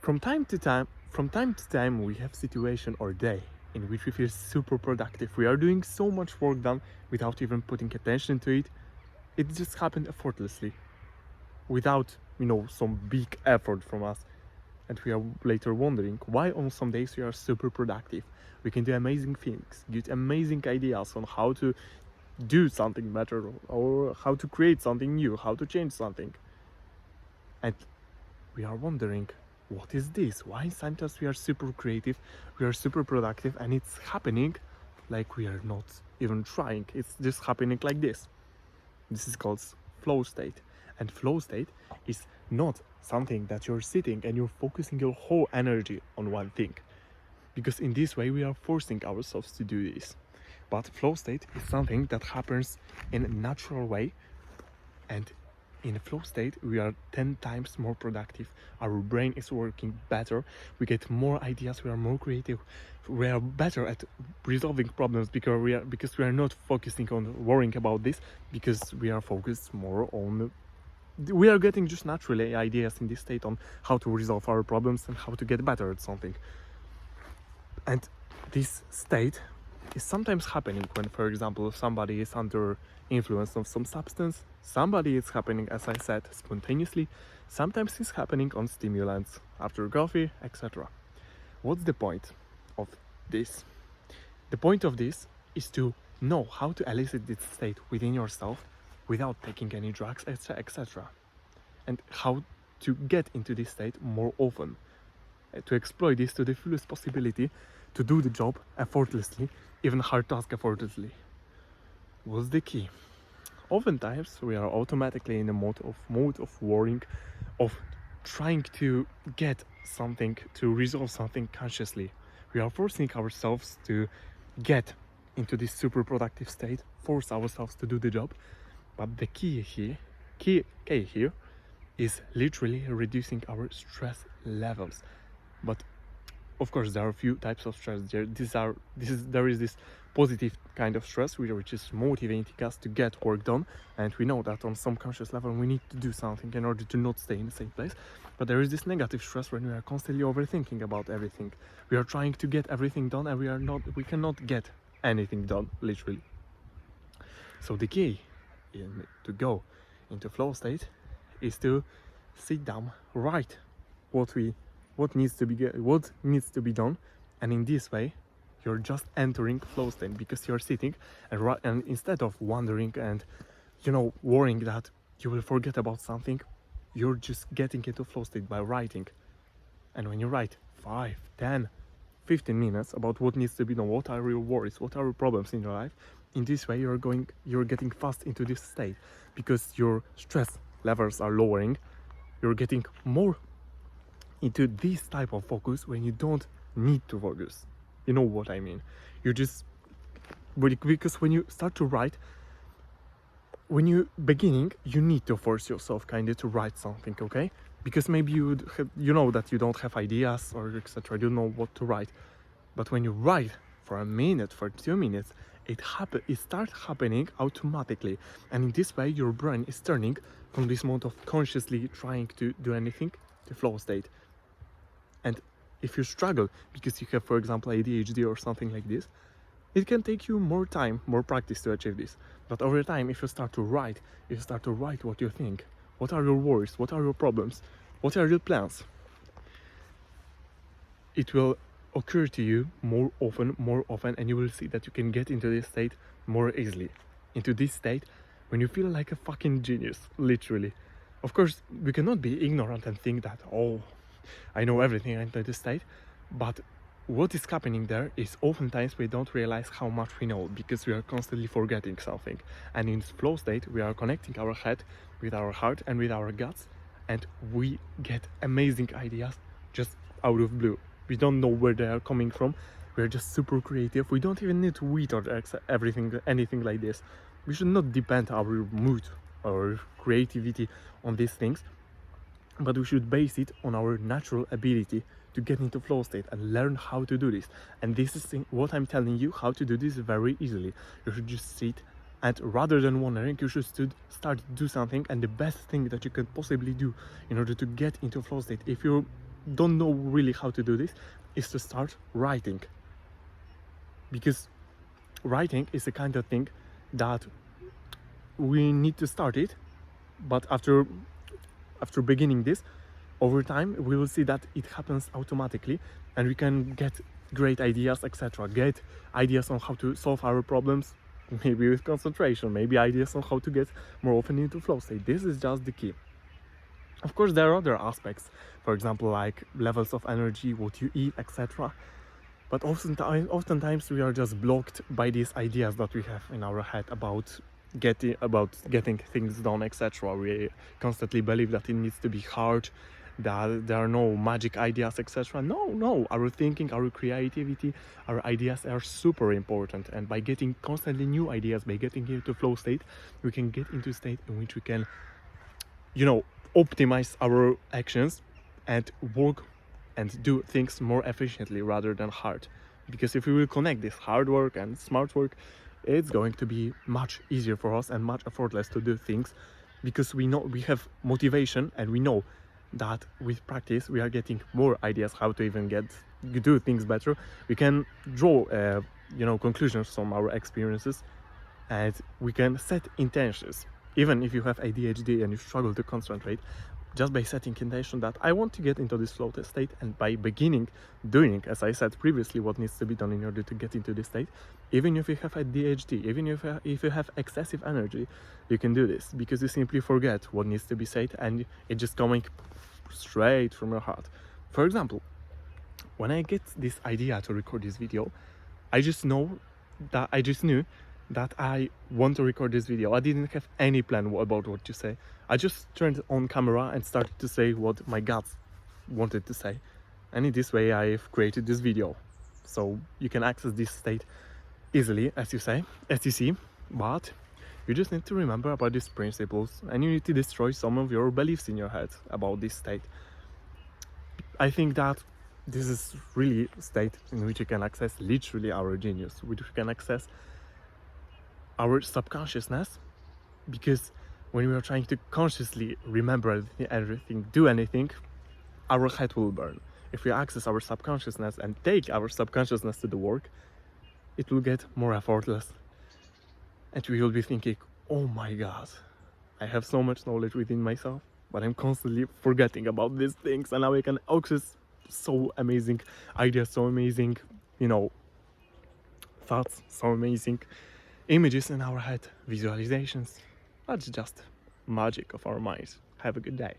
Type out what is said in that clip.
From time to time, we have situation or day in which we feel super productive. We are doing so much work done without even putting attention to it. It just happened effortlessly, without some big effort from us. And we are later wondering why on some days we are super productive. We can do amazing things, get amazing ideas on how to do something better or how to create something new, how to change something. And we are wondering, what is this? Why sometimes we are super creative, we are super productive, and it's happening like we are not even trying. It's just happening like this. This is called flow state. And flow state is not something that you're sitting and you're focusing your whole energy on one thing. Because in this way we are forcing ourselves to do this. But flow state is something that happens in a natural way, and in flow state we are 10 times more productive. Our brain is working better, we get more ideas, we are more creative, we are better at resolving problems because we are not focusing on worrying about this, because we are focused more on, we are getting just naturally ideas in this state on how to resolve our problems and how to get better at something. And this state is sometimes happening when, for example, somebody is under influence of some substance. Somebody is happening, as I said, spontaneously. Sometimes it's happening on stimulants, after coffee, etc. What's the point of this? The point of this is to know how to elicit this state within yourself without taking any drugs, etc. And how to get into this state more often. To exploit this to the fullest possibility, to do the job effortlessly, even hard task effortlessly. What's the key? Oftentimes we are automatically in a mode of worrying, of trying to get something, to resolve something consciously. We are forcing ourselves to get into this super productive state, force ourselves to do the job. But the key here is literally reducing our stress levels. But of course there are a few types of stress. There is this positive kind of stress which is motivating us to get work done, and we know that on some conscious level we need to do something in order to not stay in the same place. But there is this negative stress when we are constantly overthinking about everything. We are trying to get everything done and we cannot get anything done, literally. So the key to go into flow state is to sit down, write what needs to be done, and in this way you're just entering flow state, because you're sitting and instead of wondering and worrying that you will forget about something, you're just getting into flow state by writing. And when you write 5, 10, 15 minutes about what needs to be done, what are your worries, what are your problems in your life, in this way you're getting fast into this state, because your stress levels are lowering. You're getting more into this type of focus when you don't need to focus. You know what I mean? Because when you start to write, when you beginning, you need to force yourself kind of to write something, okay? Because maybe you know that you don't have ideas or etc. You don't know what to write. But when you write for a minute, for 2 minutes, it starts happening automatically. And in this way, your brain is turning from this mode of consciously trying to do anything to flow state. And if you struggle because you have, for example, ADHD or something like this, it can take you more time, more practice to achieve this. But over time, if you start to write what you think, what are your worries, what are your problems, what are your plans, it will occur to you more often, and you will see that you can get into this state more easily. Into this state when you feel like a fucking genius, literally. Of course, we cannot be ignorant and think that, oh, I know everything into this state, but what is happening there is oftentimes we don't realize how much we know, because we are constantly forgetting something. And in flow state, we are connecting our head with our heart and with our guts, and we get amazing ideas just out of blue. We don't know where they are coming from. We're just super creative. We don't even need to read or anything like this. We should not depend our mood or creativity on these things, but we should base it on our natural ability to get into flow state and learn how to do this. And this is what I'm telling you, how to do this very easily. You should just sit, and rather than wondering, you should start to do something. And the best thing that you can possibly do in order to get into flow state, if you don't know really how to do this, is to start writing. Because writing is the kind of thing that we need to start it, but after beginning this, over time we will see that it happens automatically, and we can get great ideas, etc. Get ideas on how to solve our problems, maybe with concentration, maybe ideas on how to get more often into flow state. This is just the key. Of course, there are other aspects, for example, like levels of energy, what you eat, etc. But oftentimes we are just blocked by these ideas that we have in our head about getting things done, etc. We constantly believe that it needs to be hard, that there are no magic ideas, etc. No, our thinking, our creativity, our ideas are super important, and by getting constantly new ideas, by getting into flow state, we can get into a state in which we can, optimize our actions and work and do things more efficiently rather than hard. Because if we will connect this hard work and smart work, it's going to be much easier for us and much effortless to do things, because we know we have motivation, and we know that with practice we are getting more ideas how to even do things better. We can draw conclusions from our experiences, and we can set intentions. Even if you have ADHD and you struggle to concentrate, just by setting intention that I want to get into this flow state, and by beginning doing, as I said previously, what needs to be done in order to get into this state, even if you have ADHD, even if you have excessive energy, you can do this, because you simply forget what needs to be said, and it's just coming straight from your heart. For example, when I get this idea to record this video, I just knew that I want to record this video. I didn't have any plan about what to say. I just turned on camera and started to say what my guts wanted to say. And in this way I've created this video. So you can access this state easily, as you see, but you just need to remember about these principles, and you need to destroy some of your beliefs in your head about this state. I think that this is really a state in which you can access literally our genius, which we can access our subconsciousness, because when we are trying to consciously remember everything, do anything, our head will burn. If we access our subconsciousness and take our subconsciousness to the work, it will get more effortless, and we will be thinking, oh my god, I have so much knowledge within myself, but I'm constantly forgetting about these things, and now I can access so amazing ideas, so amazing thoughts, so amazing images in our head, visualizations. That's just magic of our minds. Have a good day.